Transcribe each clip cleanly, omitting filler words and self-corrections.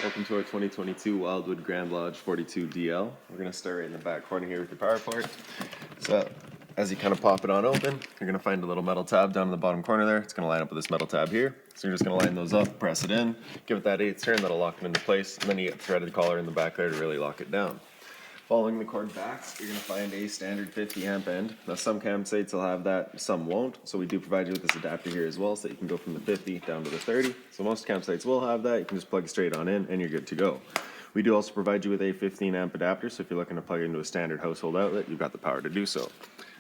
Welcome to our 2022 Wildwood Grand Lodge 42 DL. We're going to start right in the back corner here with your power port. So as you kind of pop it on open, you're going to find a little metal tab down in the bottom corner there. It's going to line up with this metal tab here. So you're just going to line those up, press it in, give it that 8th turn, that'll lock it into place, and then you get the threaded collar in the back there to really lock it down. Following the cord back, you're going to find a standard 50 amp end. Now some campsites will have that, some won't. So we do provide you with this adapter here as well so that you can go from the 50 down to the 30. So most campsites will have that. You can just plug it straight on in and you're good to go. We do also provide you with a 15 amp adapter. So if you're looking to plug it into a standard household outlet, you've got the power to do so.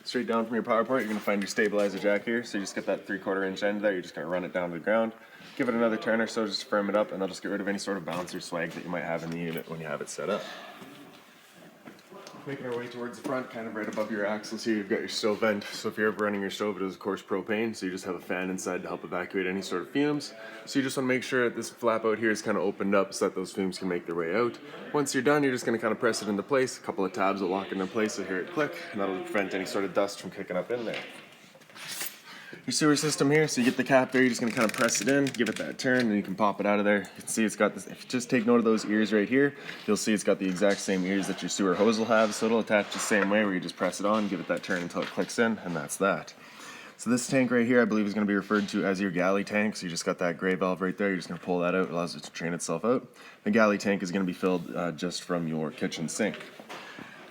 Straight down from your power port, you're going to find your stabilizer jack here. So you just get that 3/4 inch end there. You're just going to run it down to the ground. Give it another turn or so just to firm it up, and that'll just get rid of any sort of bounce or swag that you might have in the unit when you have it set up. Making our way towards the front, kind of right above your axles here, you've got your stove vent. So if you're ever running your stove, it is of course propane, so you just have a fan inside to help evacuate any sort of fumes. So you just want to make sure that this flap out here is kind of opened up so that those fumes can make their way out. Once you're done, you're just going to kind of press it into place. A couple of tabs will lock it into place, so hear it click, and that'll prevent any sort of dust from kicking up in there. Your sewer system here, so you get the cap there, you're just going to kind of press it in, give it that turn, and you can pop it out of there. You can see it's got this, if you just take note of those ears right here, you'll see it's got the exact same ears that your sewer hose will have, so it'll attach the same way where you just press it on, give it that turn until it clicks in, and that's that. So this tank right here, I believe is going to be referred to as your galley tank, so you just got that gray valve right there, you're just going to pull that out, it allows it to drain itself out. The galley tank is going to be filled just from your kitchen sink.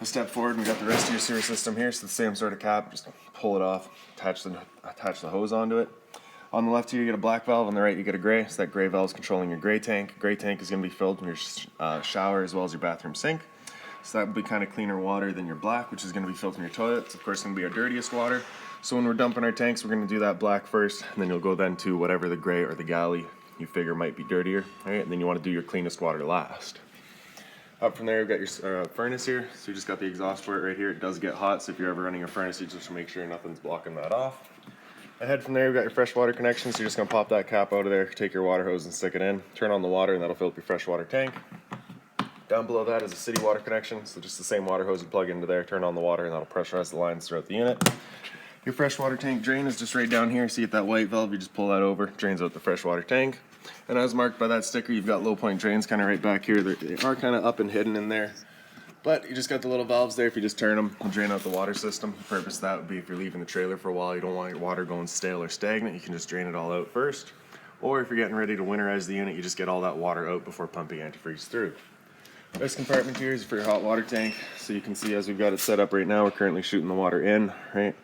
A step forward, and we've got the rest of your sewer system here, so the same sort of cap, just pull it off, attach the hose onto it. On the left here you get a black valve, on the right you get a gray, so that gray valve is controlling your gray tank. Gray tank is going to be filled from your shower as well as your bathroom sink. So that will be kind of cleaner water than your black, which is going to be filled from your toilet. It's of course going to be our dirtiest water. So when we're dumping our tanks, we're going to do that black first, and then you'll go then to whatever the gray or the galley you figure might be dirtier. All right, and then you want to do your cleanest water last. Up from there, we've got your furnace here. So you just got the exhaust for it right here. It does get hot, so if you're ever running a furnace, you just make sure nothing's blocking that off. Ahead from there, we've got your freshwater connection. So you're just gonna pop that cap out of there, take your water hose and stick it in. Turn on the water, and that'll fill up your freshwater tank. Down below that is a city water connection. So just the same water hose you plug into there, turn on the water, and that'll pressurize the lines throughout the unit. Your freshwater tank drain is just right down here. So you get that white valve, you just pull that over, drains out the freshwater tank. And as marked by that sticker, you've got low point drains kind of right back here. They are kind of up and hidden in there. But you just got the little valves there. If you just turn them, they'll drain out the water system. The purpose of that would be if you're leaving the trailer for a while, you don't want your water going stale or stagnant, you can just drain it all out first. Or if you're getting ready to winterize the unit, you just get all that water out before pumping antifreeze through. This compartment here is for your hot water tank. So you can see as we've got it set up right now, we're currently shooting the water in, right?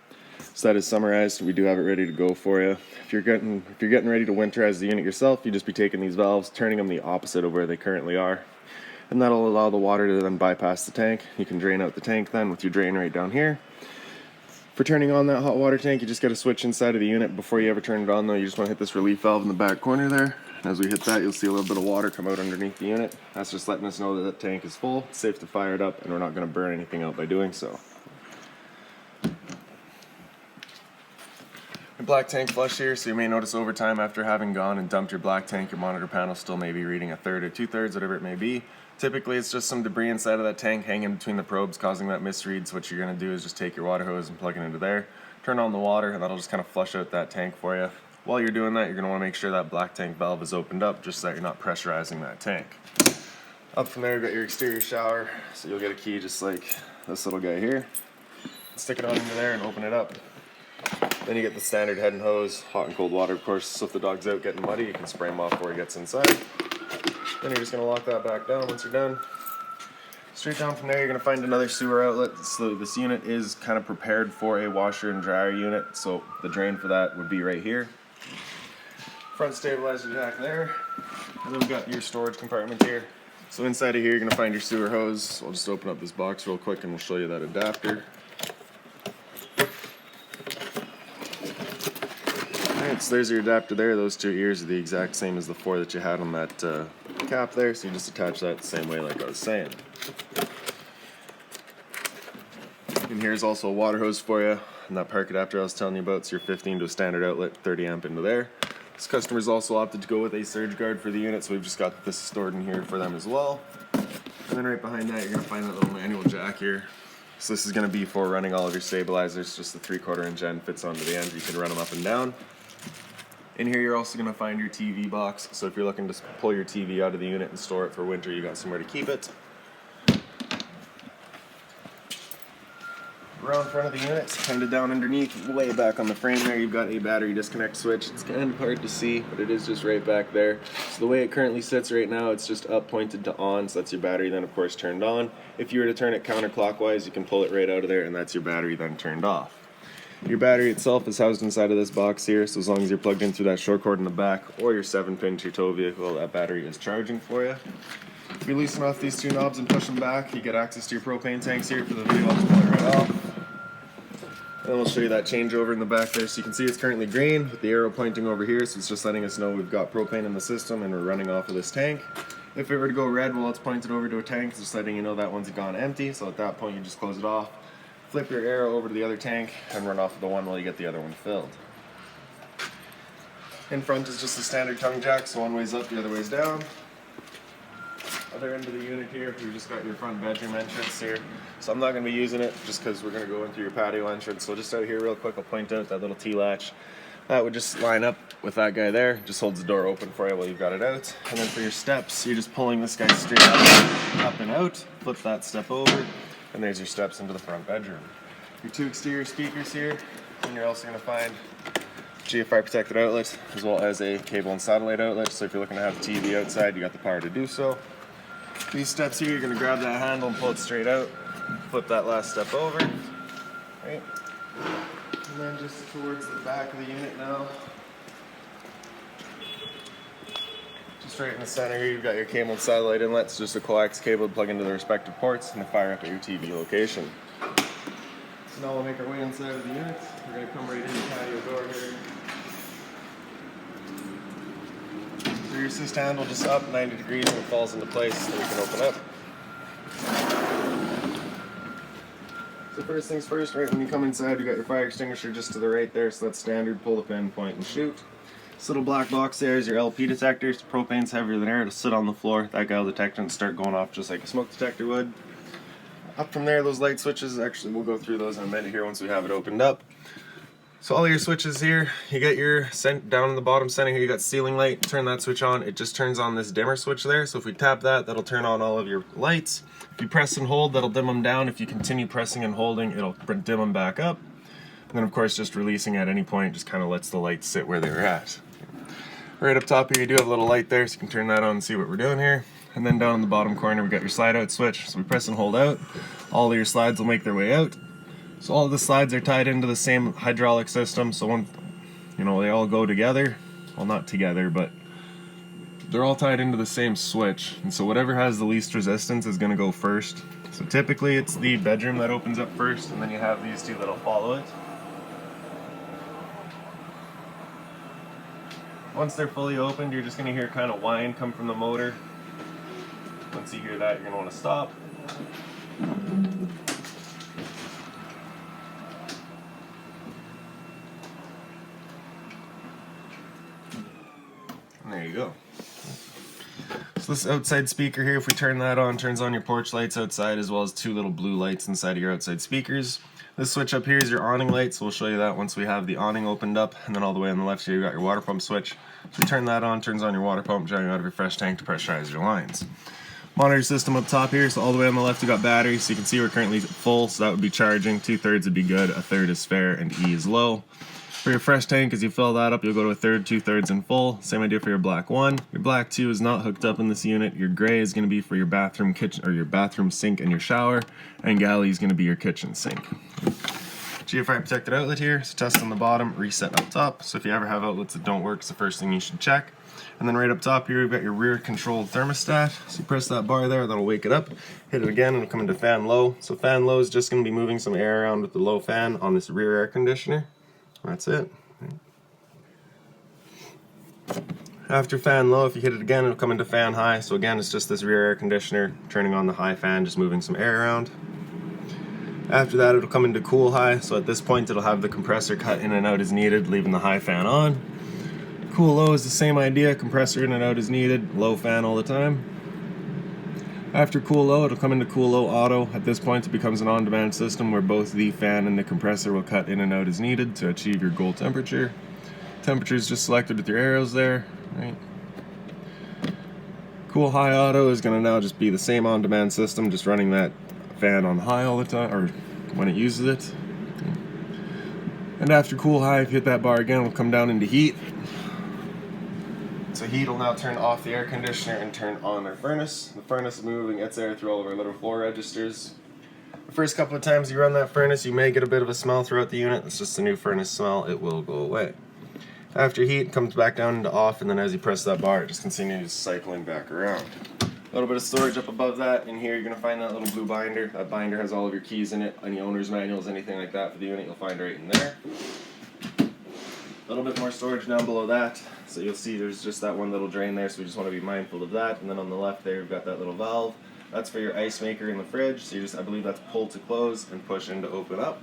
So that is summarized. We do have it ready to go for you. If you're getting ready to winterize the unit yourself, you just be taking these valves, turning them the opposite of where they currently are, and that'll allow the water to then bypass the tank. You can drain out the tank then with your drain right down here. For turning on that hot water tank, you just got to switch inside of the unit. Before you ever turn it on though, you just want to hit this relief valve in the back corner there. And as we hit that, you'll see a little bit of water come out underneath the unit. That's just letting us know that the tank is full. It's safe to fire it up, and we're not going to burn anything out by doing so. Your black tank flush here, so you may notice over time after having gone and dumped your black tank, your monitor panel still may be reading 1/3 or 2/3, whatever it may be. Typically it's just some debris inside of that tank hanging between the probes causing that misread, so what you're going to do is just take your water hose and plug it into there, turn on the water, and that'll just kind of flush out that tank for you. While you're doing that, you're going to want to make sure that black tank valve is opened up just so that you're not pressurizing that tank. Up from there, you've got your exterior shower, so you'll get a key just like this little guy here. Stick it on into there and open it up. Then you get the standard head and hose, hot and cold water of course, so if the dog's out getting muddy, you can spray him off before he gets inside. Then you're just going to lock that back down once you're done. Straight down from there, you're going to find another sewer outlet. So this unit is kind of prepared for a washer and dryer unit, so the drain for that would be right here. Front stabilizer jack there. And then we've got your storage compartment here. So inside of here, you're going to find your sewer hose. So I'll just open up this box real quick and we'll show you that adapter. Alright, so there's your adapter there. Those two ears are the exact same as the 4 that you had on that cap there, so you just attach that the same way like I was saying. And here's also a water hose for you, and that park adapter I was telling you about, it's your 15 to a standard outlet, 30 amp into there. This customer's also opted to go with a surge guard for the unit, so we've just got this stored in here for them as well. And then right behind that, you're going to find that little manual jack here. So this is going to be for running all of your stabilizers, just the 3/4 inch end fits onto the end, you can run them up and down. In here you're also going to find your TV box, so if you're looking to pull your TV out of the unit and store it for winter, you got somewhere to keep it. Around front of the unit, kind of down underneath, way back on the frame there, you've got a battery disconnect switch. It's kind of hard to see, but it is just right back there. So the way it currently sits right now, it's just up pointed to on, so that's your battery then of course turned on. If you were to turn it counterclockwise, you can pull it right out of there, and that's your battery then turned off. Your battery itself is housed inside of this box here, so as long as you're plugged in through that short cord in the back or your 7-pin to your tow vehicle, that battery is charging for you. If you loosen off these two knobs and push them back, you get access to your propane tanks here. For the video, I'll just pull it right off. And then we'll show you that changeover in the back there. So you can see it's currently green with the arrow pointing over here, so it's just letting us know we've got propane in the system and we're running off of this tank. If it were to go red while it's pointed over to a tank, it's just letting you know that one's gone empty, so at that point you just close it off, flip your arrow over to the other tank, and run off of the one while you get the other one filled. In front is just a standard tongue jack, so one way's up, the other way's down. Other end of the unit here, you just got your front bedroom entrance here. So I'm not going to be using it just because we're going to go into your patio entrance. So just out here real quick, I'll point out that little T-latch. That would just line up with that guy there. Just holds the door open for you while you've got it out. And then for your steps, you're just pulling this guy straight up and out. Flip that step over, and there's your steps into the front bedroom. Your two exterior speakers here, and you're also going to find GFI protected outlet as well as a cable and satellite outlet. So if you're looking to have the TV outside, you got the power to do so. These steps here, you're going to grab that handle and pull it straight out. Flip that last step over. Right. And then just towards the back of the unit now. Just right in the center here, you've got your cable and satellite inlets, just a coax cable to plug into the respective ports and to fire up at your TV location. So now we'll make our way inside of the unit. We're going to come right in the patio door here. So your assist handle just up 90 degrees and it falls into place, so we can open up. So first things first, right when you come inside, you got your fire extinguisher just to the right there, so that's standard. Pull the pin, point, and shoot. This little black box there is your LP detector. So propane's heavier than air. It'll sit on the floor. That guy will detect it and start going off just like a smoke detector would. Up from there, those light switches, actually we'll go through those in a minute here once we have it opened up. So all your switches here, you get your down in the bottom center here, you got ceiling light. Turn that switch on, it just turns on this dimmer switch there. So if we tap that, that'll turn on all of your lights. If you press and hold, that'll dim them down. If you continue pressing and holding, it'll dim them back up. And then of course, just releasing at any point just kind of lets the lights sit where they were at. Right up top here, you do have a little light there, so you can turn that on and see what we're doing here. And then down in the bottom corner, we got your slide out switch. So we press and hold out, all of your slides will make their way out. So all of the slides are tied into the same hydraulic system, so when, they all go together. Well, not together, but they're all tied into the same switch. And so whatever has the least resistance is going to go first. So typically it's the bedroom that opens up first, and then you have these two that'll follow it. Once they're fully opened, you're just going to hear kind of whine come from the motor. Once you hear that, you're going to want to stop. And there you go. So this outside speaker here, if we turn that on, turns on your porch lights outside as well as two little blue lights inside of your outside speakers. This switch up here is your awning light, so we'll show you that once we have the awning opened up. And then all the way on the left here, you got your water pump switch. So we turn that on, turns on your water pump, drawing out of your fresh tank to pressurize your lines. Monitor system up top here, so all the way on the left you got batteries, so you can see we're currently full, so that would be charging. 2/3 would be good, 1/3 is fair, and E is low. For your fresh tank, as you fill that up, you'll go to 1/3, 2/3, and full. Same idea for your black 1. Your black 2 is not hooked up in this unit. Your gray is going to be for your bathroom kitchen, or your bathroom sink and your shower, and galley is going to be your kitchen sink. GFI protected outlet here, so test on the bottom, reset up top. So if you ever have outlets that don't work, it's the first thing you should check. And then right up top here, we've got your rear controlled thermostat. So you press that bar there, that'll wake it up. Hit it again, and it'll come into fan low. So fan low is just going to be moving some air around with the low fan on this rear air conditioner. That's it. After fan low, if you hit it again, it'll come into fan high. So again, it's just this rear air conditioner turning on the high fan, just moving some air around. After that, it'll come into cool high. So at this point, it'll have the compressor cut in and out as needed, leaving the high fan on. Cool low is the same idea, compressor in and out as needed, low fan all the time. After cool low, it'll come into cool low auto. At this point, it becomes an on-demand system where both the fan and the compressor will cut in and out as needed to achieve your goal temperature. Temperature is just selected with your arrows there, right? Cool high auto is going to now just be the same on-demand system, just running that fan on high all the time, or when it uses it. And after cool high, if you hit that bar again, we'll come down into heat. So heat will now turn off the air conditioner and turn on our furnace. The furnace is moving its air through all of our little floor registers. The first couple of times you run that furnace, you may get a bit of a smell throughout the unit. It's just a new furnace smell. It will go away. After heat, it comes back down into off, and then as you press that bar, it just continues cycling back around. A little bit of storage up above that. In here, you're going to find that little blue binder. That binder has all of your keys in it, any owner's manuals, anything like that for the unit, you'll find right in there. A little bit more storage down below that. So you'll see there's just that one little drain there, so we just want to be mindful of that. And then on the left there, you've got that little valve. That's for your ice maker in the fridge. So you just, I believe that's pull to close and push in to open up.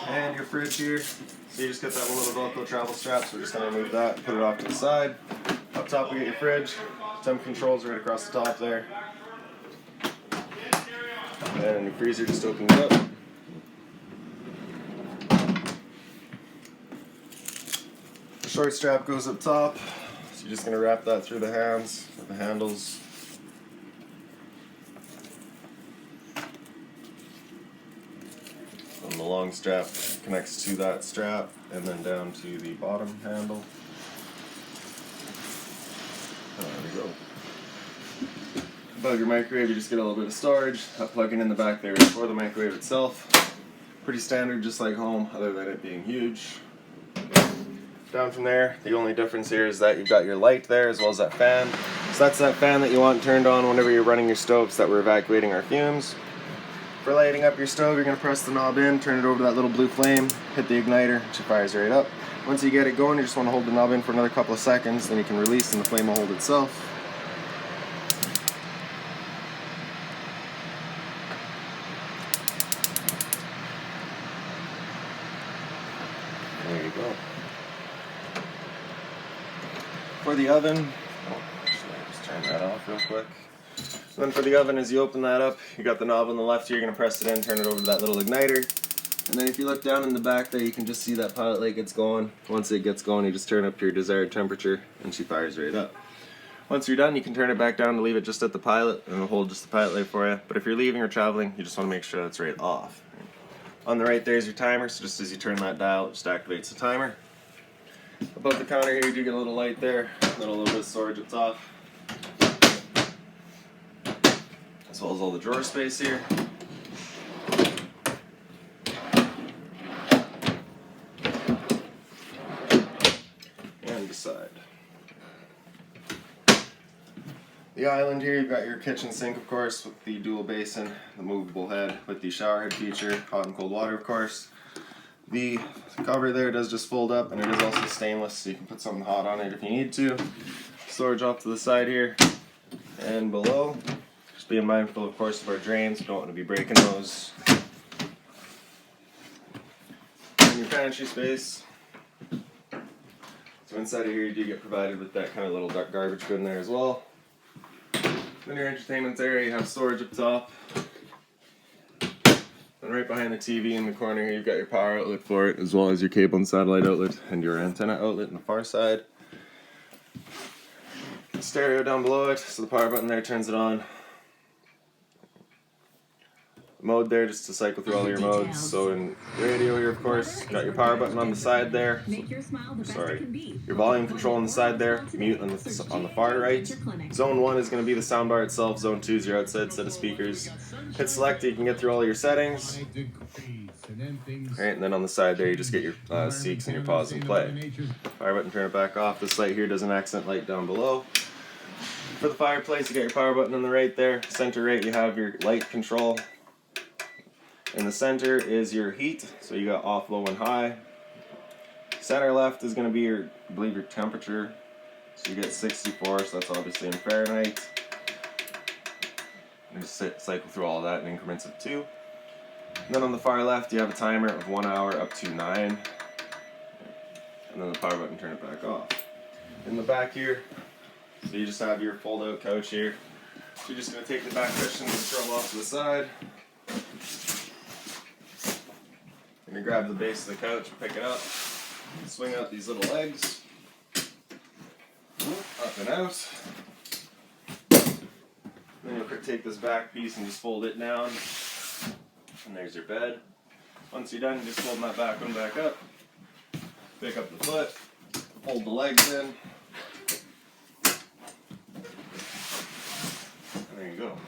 And your fridge here. So you just get that one little Velcro travel strap. So we're just going to remove that and put it off to the side. Up top we get your fridge. Temp controls right across the top there. And your freezer just opens up. The short strap goes up top. So you're just going to wrap that through the hands, or the handles. And the long strap connects to that strap and then down to the bottom handle. There we go. Above your microwave, you just get a little bit of storage. That plug-in in the back there is for the microwave itself. Pretty standard, just like home, other than it being huge. Down from there, the only difference here is that you've got your light there as well as that fan. So that's that fan that you want turned on whenever you're running your stoves that we're evacuating our fumes. For lighting up your stove, you're going to press the knob in, turn it over to that little blue flame, hit the igniter, it fires right up. Once you get it going, you just want to hold the knob in for another couple of seconds, then you can release and the flame will hold itself. There you go. For the oven, just turn that off real quick. So then for the oven, as you open that up, you got the knob on the left here, you're going to press it in, turn it over to that little igniter. And then if you look down in the back there, you can just see that pilot light gets going. Once it gets going, you just turn up to your desired temperature, and she fires right up. Once you're done, you can turn it back down to leave it just at the pilot, and it'll hold just the pilot light for you. But if you're leaving or traveling, you just want to make sure that's right off. On the right there is your timer, so just as you turn that dial, it just activates the timer. Above the counter here, you do get a little light there, and then a little bit of storage up top. As well as all the drawer space here. And beside. The island here, you've got your kitchen sink, of course, with the dual basin, the movable head with the shower head feature, hot and cold water, of course. The cover there does just fold up, and it is also stainless, so you can put something hot on it if you need to. Storage off to the side here and below. Just being mindful, of course, of our drains. We don't want to be breaking those. And your pantry space. So inside of here, you do get provided with that kind of little garbage bin there as well. Then your entertainment area, you have storage up top. And right behind the TV in the corner here, you've got your power outlet for it, as well as your cable and satellite outlet, and your antenna outlet on the far side. Stereo down below it, so the power button there turns it on. Mode there just to cycle through all your modes. So in radio here, of course, got your power button on the side there. Your volume control on the side there, mute on the far right. Zone 1 is going to be the soundbar itself. Zone 2 is your outside set of speakers. Hit select, you can get through all your settings. Alright, and then on the side there, you just get your seeks and your pause and play. Power button, turn it back off. This light here does an accent light down below. For the fireplace, you got your power button on the right there. Center right, you have your light control. In the center is your heat, so you got off, low, and high. Center left is going to be your, I believe, your temperature. So you get 64, so that's obviously in Fahrenheit. And just cycle through all that in increments of 2. And then on the far left, you have a timer of 1 hour up to 9. And then the power button, turn it back off. In the back here, so you just have your fold-out couch here. So you're just going to take the back cushions and throw them off to the side. You're grab the base of the couch, pick it up, swing out these little legs, up and out. Then you'll take this back piece and just fold it down, and there's your bed. Once you're done, you just fold that back one back up, pick up the foot, fold the legs in, and there you go.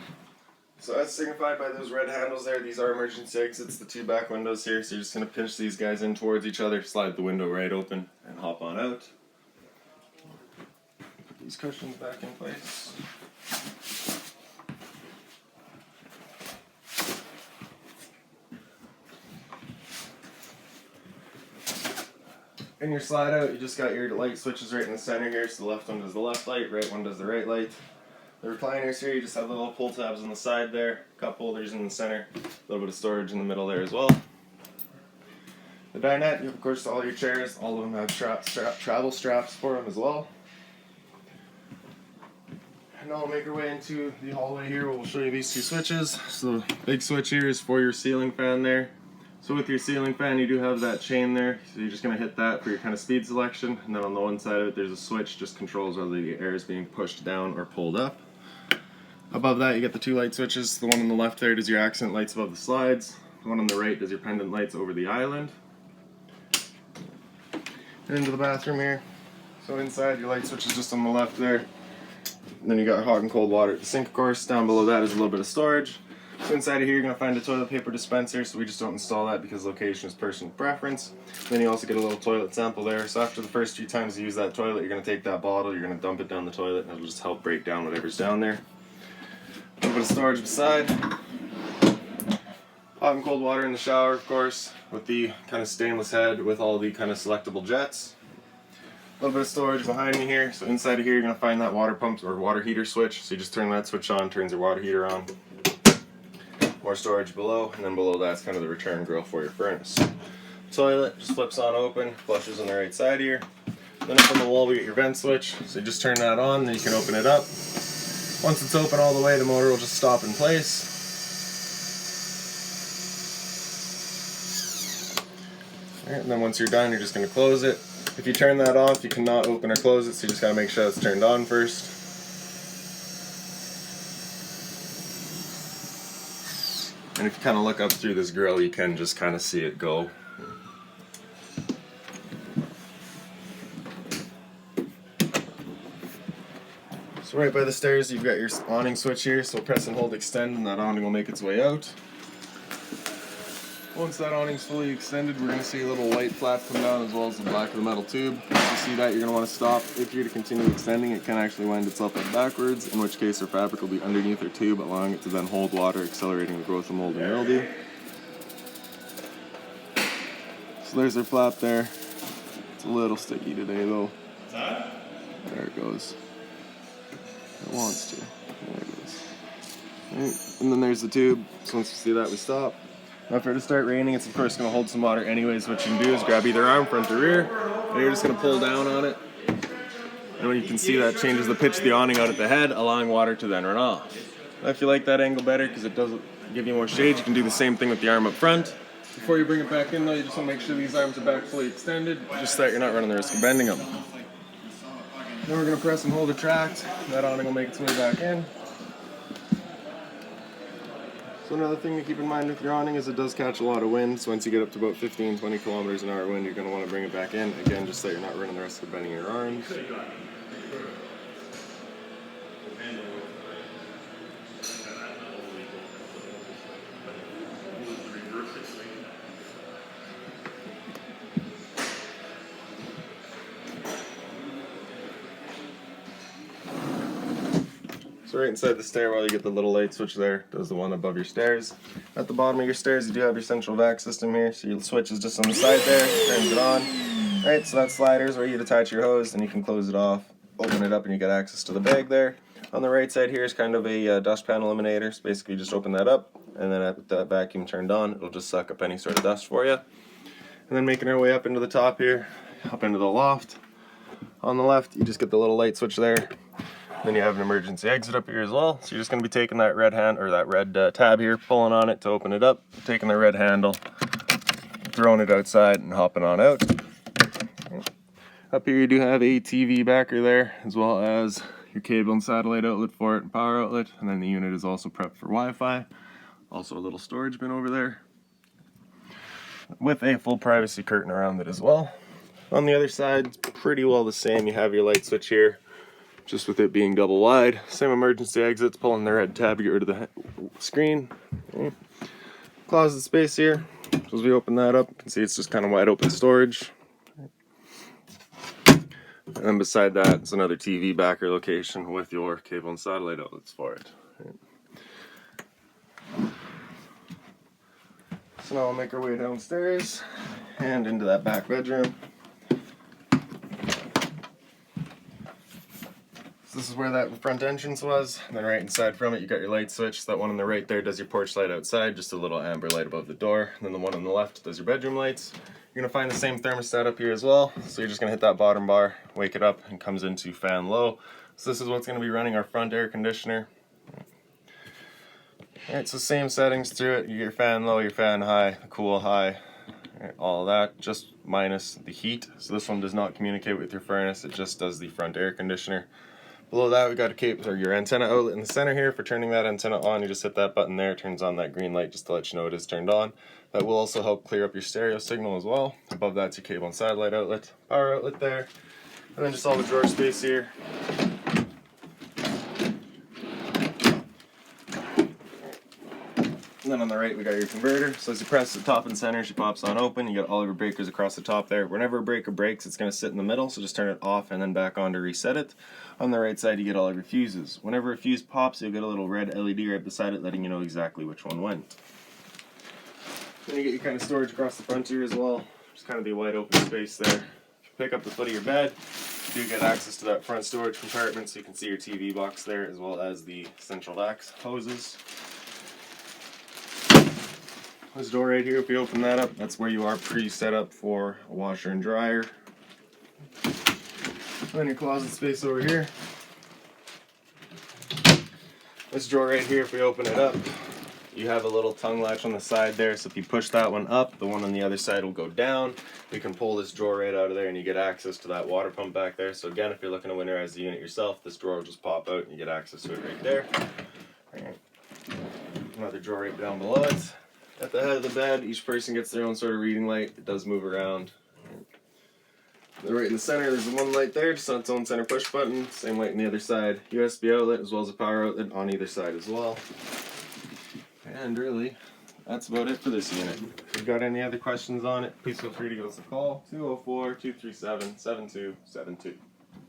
So as signified by those red handles there, these are emergency exits, the two back windows here, so you're just going to pinch these guys in towards each other, slide the window right open, and hop on out. Put these cushions back in place. In your slide out, you just got your light switches right in the center here, so the left one does the left light, right one does the right light. The recliners here, you just have the little pull tabs on the side there, cup holders in the center, a little bit of storage in the middle there as well. The dinette, you have of course all your chairs, all of them have travel straps for them as well. And now we'll make our way into the hallway here where we'll show you these two switches. So the big switch here is for your ceiling fan there. So with your ceiling fan, you do have that chain there, so you're just going to hit that for your kind of speed selection, and then on the one side of it there's a switch, just controls whether the air is being pushed down or pulled up. Above that you get the two light switches. The one on the left there does your accent lights above the slides, the one on the right does your pendant lights over the island. And into the bathroom here. So inside your light switch is just on the left there. And then you got hot and cold water at the sink of course. Down below that is a little bit of storage. So inside of here you're going to find a toilet paper dispenser, so we just don't install that because location is personal preference. Then you also get a little toilet sample there, so after the first few times you use that toilet, you're going to take that bottle, you're going to dump it down the toilet, and it'll just help break down whatever's down there. A little bit of storage beside. Hot and cold water in the shower, of course, with the kind of stainless head with all the kind of selectable jets. A little bit of storage behind me here, so inside of here you're going to find that water pump or water heater switch, so you just turn that switch on, turns your water heater on. More storage below, and then below that's kind of the return grill for your furnace. Toilet just flips on open, flushes on the right side here. Then up on the wall we get your vent switch, so you just turn that on, then you can open it up. Once it's open all the way, the motor will just stop in place. Alright, and then once you're done, you're just going to close it. If you turn that off, you cannot open or close it, so you just got to make sure it's turned on first. And if you kind of look up through this grill, you can just kind of see it go. So right by the stairs, you've got your awning switch here, so press and hold extend, and that awning will make its way out. Once that awning's fully extended, we're going to see a little white flap come down as well as the black of the metal tube. Once you see that, you're going to want to stop. If you're to continue extending, it can actually wind itself up backwards, in which case our fabric will be underneath our tube, allowing it to then hold water, accelerating the growth of mold and mildew. So there's our flap there. It's a little sticky today though. There it goes. It wants to. There it is. Right. And then there's the tube. So once you see that, we stop. Now for it to start raining, it's of course going to hold some water anyways. What you can do is grab either arm, front or rear, and you're just going to pull down on it. And when you can see that changes the pitch of the awning out at the head, allowing water to then run off. Now if you like that angle better because it does give you more shade, you can do the same thing with the arm up front. Before you bring it back in though, you just want to make sure these arms are back fully extended, just so that you're not running the risk of bending them. Then we're going to press and hold retract. That awning will make its way back in. So another thing to keep in mind with your awning is it does catch a lot of wind, so once you get up to about 15-20 kilometers an hour wind, you're going to want to bring it back in, again, just so you're not running the risk of bending your arms. So right inside the stairwell you get the little light switch there, does the one above your stairs. At the bottom of your stairs you do have your central vac system here, so your switch is just on the side there, turns it on. Alright, so that slider is where you'd attach your hose, and you can close it off, open it up, and you get access to the bag there. On the right side here is kind of a dust pan eliminator, so basically you just open that up, and then with that vacuum turned on, it'll just suck up any sort of dust for you. And then making our way up into the top here, up into the loft. On the left you just get the little light switch there. Then you have an emergency exit up here as well. So you're just going to be taking that red hand or that red tab here, pulling on it to open it up, taking the red handle, throwing it outside and hopping on out. Up here you do have a TV backer there, as well as your cable and satellite outlet for it and power outlet, and then the unit is also prepped for Wi-Fi. Also a little storage bin over there with a full privacy curtain around it as well. On the other side, it's pretty well the same. You have your light switch here, just with it being double wide. Same emergency exits, pulling the red tab to get rid of the screen. Okay. Closet space here. So as we open that up, you can see it's just kind of wide open storage. And then beside that, it's another TV backer location with your cable and satellite outlets for it. So now we'll make our way downstairs and into that back bedroom. So this is where that front entrance was, and then right inside from it you got your light switch. That one on the right there does your porch light outside, just a little amber light above the door. And then the one on the left does your bedroom lights. You're going to find the same thermostat up here as well, so you're just going to hit that bottom bar, wake it up, and comes into fan low. So this is what's going to be running our front air conditioner. Alright, so same settings through it. You get your fan low, your fan high, the cool high, all of that, just minus the heat. So this one does not communicate with your furnace, it just does the front air conditioner. Below that we got a cable, or your antenna outlet in the center here. For turning that antenna on, you just hit that button there, it turns on that green light just to let you know it is turned on. That will also help clear up your stereo signal as well. Above that's your cable and satellite outlet, power outlet there, and then just all the drawer space here. And then on the right we got your converter. So as you press the top and center, she pops on open. You got all of your breakers across the top there. Whenever a breaker breaks, it's going to sit in the middle, so just turn it off and then back on to reset it. On the right side you get all of your fuses. Whenever a fuse pops, you'll get a little red LED right beside it letting you know exactly which one went. Then you get your kind of storage across the front here as well. Just kind of the wide open space there. If you pick up the foot of your bed, you do get access to that front storage compartment, so you can see your TV box there as well as the central vac hoses. This door right here, if you open that up, that's where you are pre-set up for a washer and dryer. And then your closet space over here. This drawer right here, if we open it up, you have a little tongue latch on the side there, so if you push that one up, the one on the other side will go down. You can pull this drawer right out of there and you get access to that water pump back there. So again, if you're looking to winterize the unit yourself, this drawer will just pop out and you get access to it right there. Another drawer right down below it. At the head of the bed, each person gets their own sort of reading light. It does move around. Then right in the center, there's the one light there, just on its own center push button. Same light on the other side. USB outlet as well as a power outlet on either side as well. And really, that's about it for this unit. If you've got any other questions on it, please feel free to give us a call. 204-237-7272.